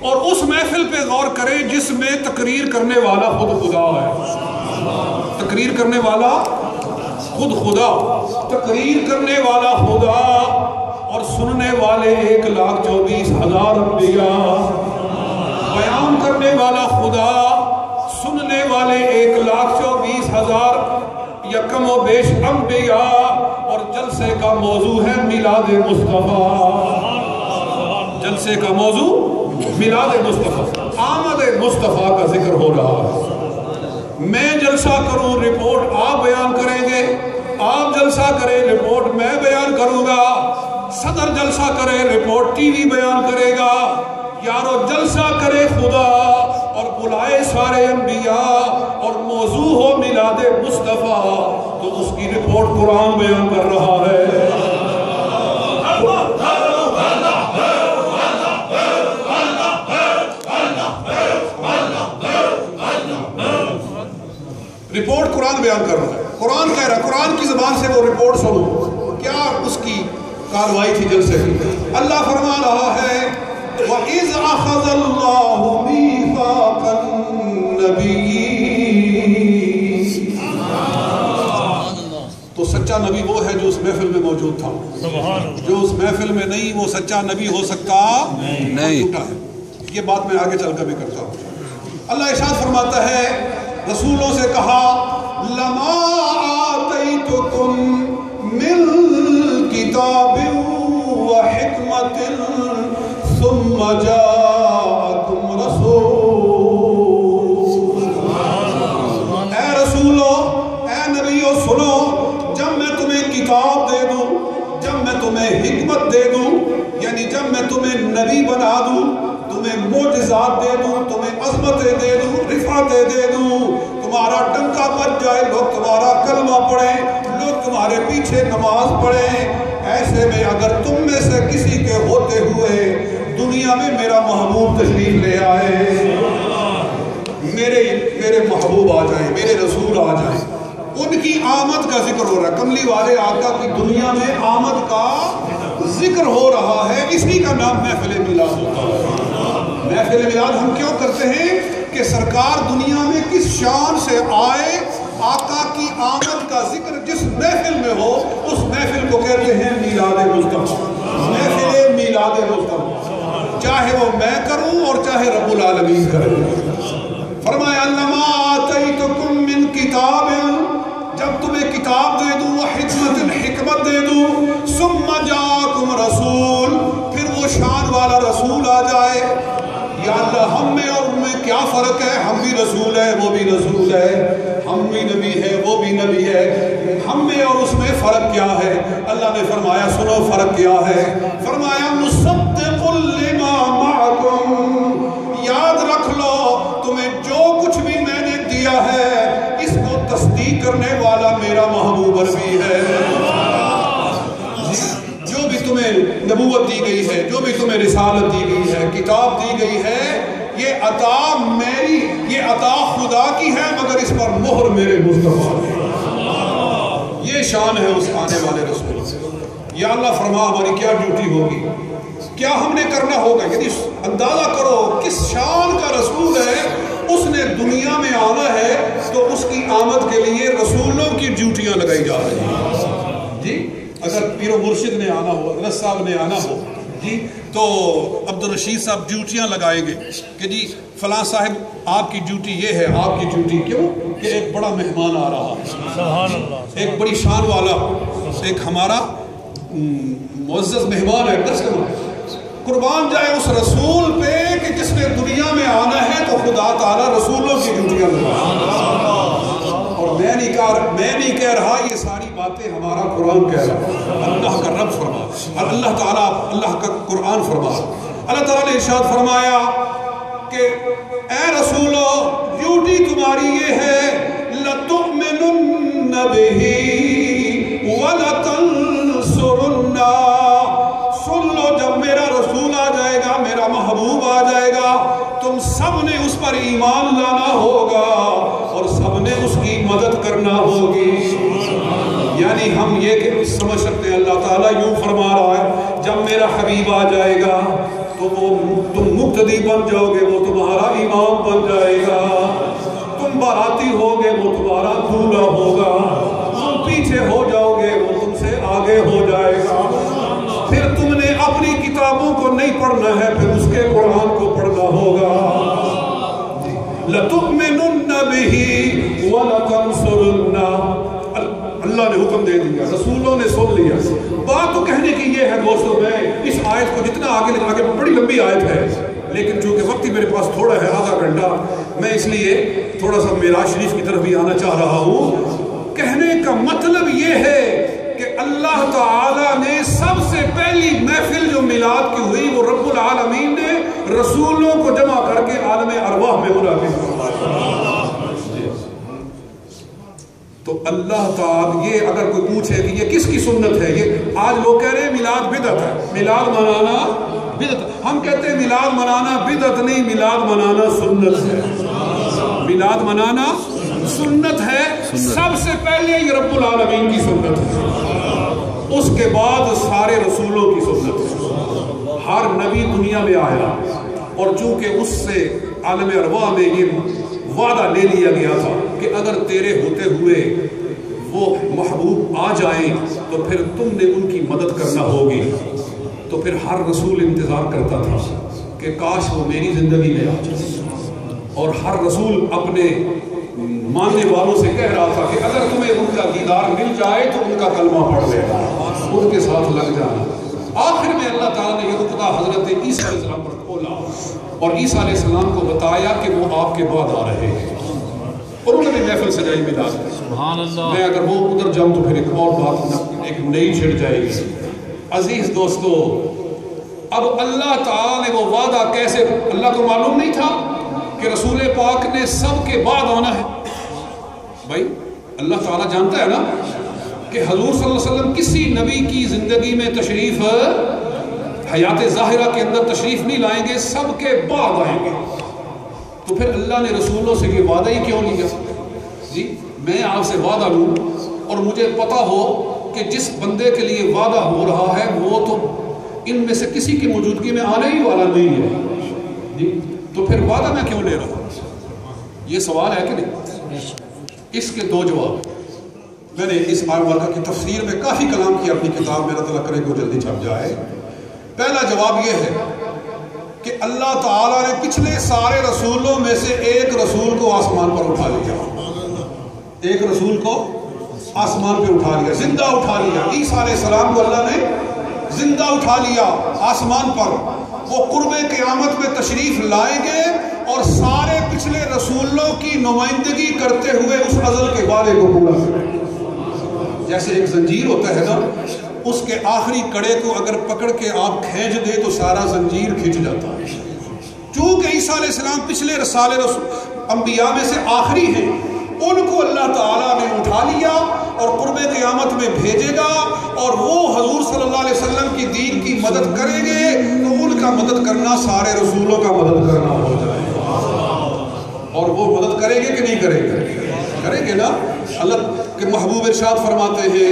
اور اس محفل پہ غور کریں جس میں تقریر کرنے والا خود خدا ہے. تقریر کرنے والا خود خدا، تقریر کرنے والا خدا، اور سننے والے 1,24,000 انبیاء. بیان کرنے والا خدا، سننے والے 1,24,000 یا کم و بیش انبیاء. اور جلسے کا موضوع ہے میلاد مصطفیٰ. جلسے کا موضوع میلاد مصطفیٰ، آمد مصطفیٰ کا ذکر ہو رہا ہے. میں جلسہ کروں، رپورٹ آپ بیان کریں گے. آپ جلسہ کریں، رپورٹ میں بیان کروں گا. صدر جلسہ کرے، رپورٹ ٹی وی بیان کرے گا. یارو جلسہ کرے خدا اور بلائے سارے انبیاء اور موضوع ہو میلاد مصطفیٰ، تو اس کی رپورٹ قرآن بیان کر رہا ہے. رپورٹ قرآن بیان کر رہا ہے. قرآن کہہ رہا ہے، قرآن کی زبان سے وہ رپورٹ سنو. کیا اس کی کاروائی تھی جلسے کی؟ اللہ فرما رہا ہے وَإِذْ أَخَذَ اللَّهُ مِيثَاقَ النَّبِيِّينَ. تو سچا نبی وہ ہے جو اس محفل میں موجود تھا. جو اس محفل میں نہیں وہ سچا نبی ہو سکتا نہیں. جھوٹا ہے. یہ بات میں آگے چل کر بھی کرتا ہوں. اللہ ارشاد فرماتا ہے، رسولوں سے کہا لَمَا آتَيْتُكُم مِّن كِتَابٍ وَحِكْمَةٍ ثُمَّ جَاءَكُمْ رَسُولٌ. اے رسولو، اے نبیو سنو، جب میں تمہیں کتاب دے دوں، جب میں تمہیں حکمت دے دوں، یعنی جب میں تمہیں نبی بنا دوں، تمہیں معجزات دے دوں، تمہیں عظمتیں دے دوں، رفعتیں دے دوں، تمہارا ڈنکا بج جائے، لوگ تمہارا کلمہ پڑھیں، لوگ تمہارے پیچھے نماز پڑھیں، ایسے میں اگر تم میں سے کسی کے ہوتے ہوئے دنیا میں میرا محبوب تشریف لے آئے، میرے محبوب آ جائیں، میرے رسول آ جائیں، ان کی آمد کا ذکر ہو رہا ہے. کملی والے آقا کی دنیا میں آمد کا ذکر ہو رہا ہے. اسی کا نام محفل میلاد ہوتا ہے. محفل میلاد ہم کیوں کرتے ہیں کہ سرکار دنیا میں کس شان سے آئے، آقا کی آمد کا ذکر جس محفل میں ہو، اس محفل کو کہتے ہیں میلاد مصطفیٰ. محفل میلاد مصطفیٰ، چاہے وہ میں کروں اور چاہے رب العالمین کرے. فرمایا لَمَا آتَيْتُكُم مِّن كِتَابٍ، جب تمہیں کتاب دے دوں، حکمت حکمت دے دوں، ثُمَّ جَاءَكُمْ رَسُولٌ، پھر وہ شان والا رسول آ جائے. یا اللہ، ہم میں اور ان میں کیا فرق ہے؟ ہم بھی رسول ہے، وہ بھی رسول ہے، ہم بھی نبی ہے، وہ بھی نبی ہے، ہم میں اور اس میں فرق کیا ہے؟ اللہ نے فرمایا سنو فرق کیا ہے. فرمایا مُصَدِّقٌ لِّمَا مَعَكُمْ، یاد رکھ لو تمہیں جو کچھ بھی میں نے دیا ہے اس کو تصدیق کرنے والا میرا محبوب عربی ہے. جو بھی تمہیں نبوت دی گئی ہے، جو بھی تمہیں رسالت دی گئی ہے، کتاب دی گئی ہے، یہ عطا میری، یہ عطا خدا کی ہے، مگر اس پر مہر میرے مصطفیٰ ہے. یہ شان ہے اس آنے والے رسول. یا اللہ فرما ہماری کیا ڈیوٹی ہوگی، کیا ہم نے کرنا ہوگا. یعنی اندازہ کرو کس شان کا رسول ہے، اس نے دنیا میں آنا ہے تو اس کی آمد کے لیے رسولوں کی ڈیوٹیاں لگائی جا رہی ہیں. جی اگر پیر و مرشد نے آنا ہو، حضرت صاحب نے آنا ہو، جی تو عبدالرشید صاحب ڈیوٹیاں لگائیں گے کہ جی فلاں صاحب آپ کی ڈیوٹی یہ ہے، آپ کی ڈیوٹی کیوں کہ ایک بڑا مہمان آ رہا ہے، سبحان اللہ، ایک بڑی شان والا، ایک ہمارا معزز مہمان ہے. درس کرو، قربان جائے اس رسول پہ کہ جس نے دنیا میں آنا ہے تو خدا تعالیٰ رسولوں کی ڈیوٹیاں لگائیں. اور میں نہیں کہہ رہا، یہ ساری باتیں ہمارا قرآن کہہ رہا، اللہ کا رب فرما، اور اللہ تعالیٰ اللہ کا قرآن فرما. اللہ تعالیٰ نے ارشاد فرمایا کہ اے رسولو، ڈیوٹی تمہاری یہ ہے لَتُؤْمِنُنَّ بِهِ وَلَتَنْصُرُنَّ. سن لو، جب میرا رسول آ جائے گا، میرا محبوب آ جائے گا، تم سب نے اس پر ایمان لانا ہوگا اور سب نے اس کی مدد کرنا ہوگی. یعنی ہم یہ کہ سمجھ سکتے ہیں اللہ تعالیٰ یوں فرما رہا ہے جب میرا حبیب آ جائے گا تو تو وہ تم مقتدی بن جاؤ گے، وہ تمہارا امام بن جائے گا، تم باراتی ہوگے وہ تمہارا دولہا ہوگا، تم پیچھے ہو جاؤ گے وہ تم سے آگے ہو جائے گا، پھر تم نے اپنی کتابوں کو نہیں پڑھنا ہے، پھر اس کے قرآن کو پڑھنا ہوگا۔ لَتُؤْمِنُنَّ بِهِ وَلَتَنْصُرُنَّهُ، اللہ نے حکم دے دیا، رسولوں نے سن لیا۔ بات تو کہنے کی یہ ہے دوستو، میں اس آیت کو جتنا آگے بڑی لمبی آیت ہے، لیکن چونکہ وقت ہی میرے پاس تھوڑا ہے، آدھا گھنٹہ، میں اس لیے تھوڑا سا معراج شریف کی طرف بھی آنا چاہ رہا ہوں۔ کہنے کا مطلب یہ ہے کہ اللہ تعالیٰ نے سب سے پہلی محفل جو میلاد کی ہوئی وہ رب العالمین نے رسولوں کو جمع کر کے عالم ارواح میں منعقد فرمایا۔ تو اللہ تعالیٰ، یہ اگر کوئی پوچھے کہ یہ کس کی سنت ہے، یہ آج لوگ کہہ رہے ہیں میلاد بدعت ہے، میلاد منانا بدعت، ہم کہتے ہیں میلاد منانا بدعت نہیں، میلاد منانا سنت ہے، میلاد منانا سنت ہے، سب سے پہلے یہ رب العالمین کی سنت ہے، اس کے بعد سارے رسولوں کی سنت ہے۔ ہر نبی دنیا میں آیا اور چونکہ اس سے عالم ارواح میں یہ وعدہ لے لیا گیا تھا کہ اگر تیرے ہوتے ہوئے وہ محبوب آ جائیں تو پھر تم نے ان کی مدد کرنا ہوگی، تو پھر ہر رسول انتظار کرتا تھا کہ کاش وہ میری زندگی میں آ جائے، اور ہر رسول اپنے ماننے والوں سے کہہ رہا تھا کہ اگر تمہیں ان کا دیدار مل جائے تو ان کا کلمہ پڑھ لینا، ان کے ساتھ لگ جانا۔ آخر میں اللہ تعالیٰ نے یہ رکدہ حضرت عیسیٰ علیہ السلام پر کھولا اور عیسیٰ علیہ السلام کو بتایا کہ وہ آپ کے بعد آ رہے ہیں، اور انہوں نے محفل سجائی میلاد کی۔ سبحان اللہ۔ میں اگر وہ ادھر جاؤں تو پھر ایک اور بات ایک نئی چھڑ جائے گی۔ عزیز دوستو، اب اللہ تعالیٰ نے وہ وعدہ کیسے، اللہ کو معلوم نہیں تھا کہ رسول پاک نے سب کے بعد آنا ہے؟ بھائی اللہ تعالیٰ جانتا ہے نا کہ حضور صلی اللہ علیہ وسلم کسی نبی کی زندگی میں تشریف حیات ظاہرہ کے اندر تشریف نہیں لائیں گے، سب کے بعد آئیں گے، تو پھر اللہ نے رسولوں سے یہ وعدہ ہی کیوں لیا؟ جی میں آپ سے وعدہ لوں اور مجھے پتا ہو کہ جس بندے کے لیے وعدہ ہو رہا ہے وہ تو ان میں سے کسی کی موجودگی میں آنے ہی والا نہیں ہے، جی تو پھر وعدہ میں کیوں لے رہا ہوں؟ یہ سوال ہے کہ نہیں؟ اس کے دو جواب۔ میں نے اس آیت مبارکہ کی تفسیر میں کافی کلام کیا اپنی کتاب میں، اللہ کرے کو جلدی چھپ جائے۔ پہلا جواب یہ ہے کہ اللہ تعالیٰ نے پچھلے سارے رسولوں میں سے ایک رسول کو آسمان پر اٹھا لیا، ایک رسول کو آسمان پہ اٹھا لیا، زندہ اٹھا لیا۔ عیسیٰ علیہ السلام کو اللہ نے زندہ اٹھا لیا آسمان پر، وہ قرب قیامت میں تشریف لائیں گے اور سارے پچھلے رسولوں کی نمائندگی کرتے ہوئے اس ازل کے وعدے کو پورا کریں گے۔ جیسے ایک زنجیر ہوتا ہے نا، اس کے آخری کڑے کو اگر پکڑ کے آپ کھینچ دے تو سارا زنجیر کھنچ جاتا ہے۔ چونکہ عیسیٰ علیہ السلام پچھلے رسالے انبیاء میں سے آخری ہیں، ان کو اللہ تعالیٰ نے اٹھا لیا اور قرب قیامت میں بھیجے گا، اور وہ حضور صلی اللہ علیہ وسلم کی دین کی مدد کریں گے تو ان کا مدد کرنا سارے رسولوں کا مدد کرنا ہو جائے گا۔ اور وہ مدد کریں گے کہ نہیں کریں گے؟ کریں گے نا۔ اللہ کے محبوب ارشاد فرماتے ہیں،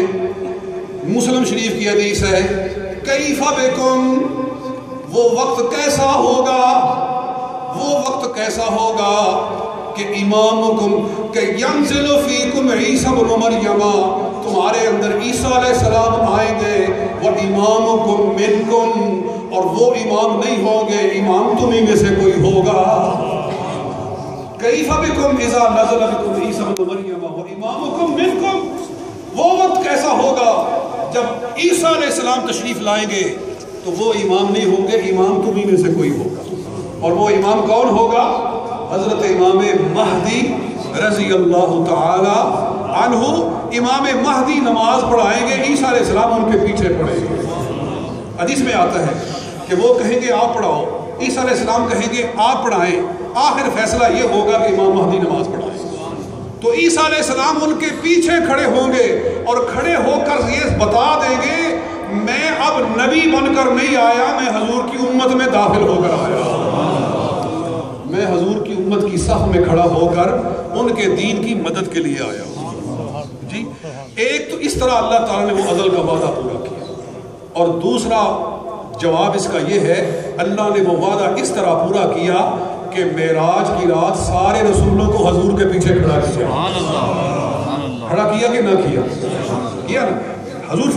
مسلم شریف کی حدیث ہے، کیف بکم، وہ وقت کیسا ہوگا، وہ وقت کیسا ہوگا کہ امامکم کہ ینزل فیکم عیسیٰ بن مریم، تمہارے اندر عیسیٰ علیہ السلام آئیں گے، وَإِمَامُكُم مِّنْكُمْ، اور وہ امام نہیں ہوں گے، امام تمہیں میں سے کوئی ہوگا۔ کیف بکم اذا نزل بکم عیسیٰ بن مریم وَإِمَامُكُم مِّنْكُمْ، وہ وقت کیسا ہوگا جب عیسیٰ علیہ السلام تشریف لائیں گے تو وہ امام نہیں ہوں گے، امام تمہیں میں سے کوئی ہوگا۔ اور وہ امام کون ہوگا؟ حضرت امام مہدی رضی اللہ تعالی عنہ۔ امام مہدی نماز پڑھائیں گے، عیسیٰ علیہ السلام ان کے پیچھے پڑھیں گے۔ حدیث میں آتا ہے کہ وہ کہیں گے آپ پڑھاؤ، عیسیٰ علیہ السلام کہیں گے آپ پڑھائیں، آخر فیصلہ یہ ہوگا کہ امام مہدی نماز پڑھائیں۔ تو عیسیٰ علیہ السلام ان کے پیچھے کھڑے ہوں گے اور کھڑے ہو کر یہ بتا دیں گے، میں اب نبی بن کر نہیں آیا، میں حضور کی امت میں داخل ہو کر آیا، میں حضور کی امت کی صف میں کھڑا ہو کر ان کے دین کی مدد کے لیے آیا ہوں۔ جی ایک تو اس طرح اللہ تعالیٰ نے وہ ازل کا وعدہ پورا کیا، اور دوسرا جواب اس کا یہ ہے اللہ نے وہ وعدہ اس طرح پورا کیا کہ معراج کی رات سارے رسولوں کو حضور کے پیچھے کھڑا کیا. کھڑا کیا کہ نہ کیا؟ کیا نا. حضور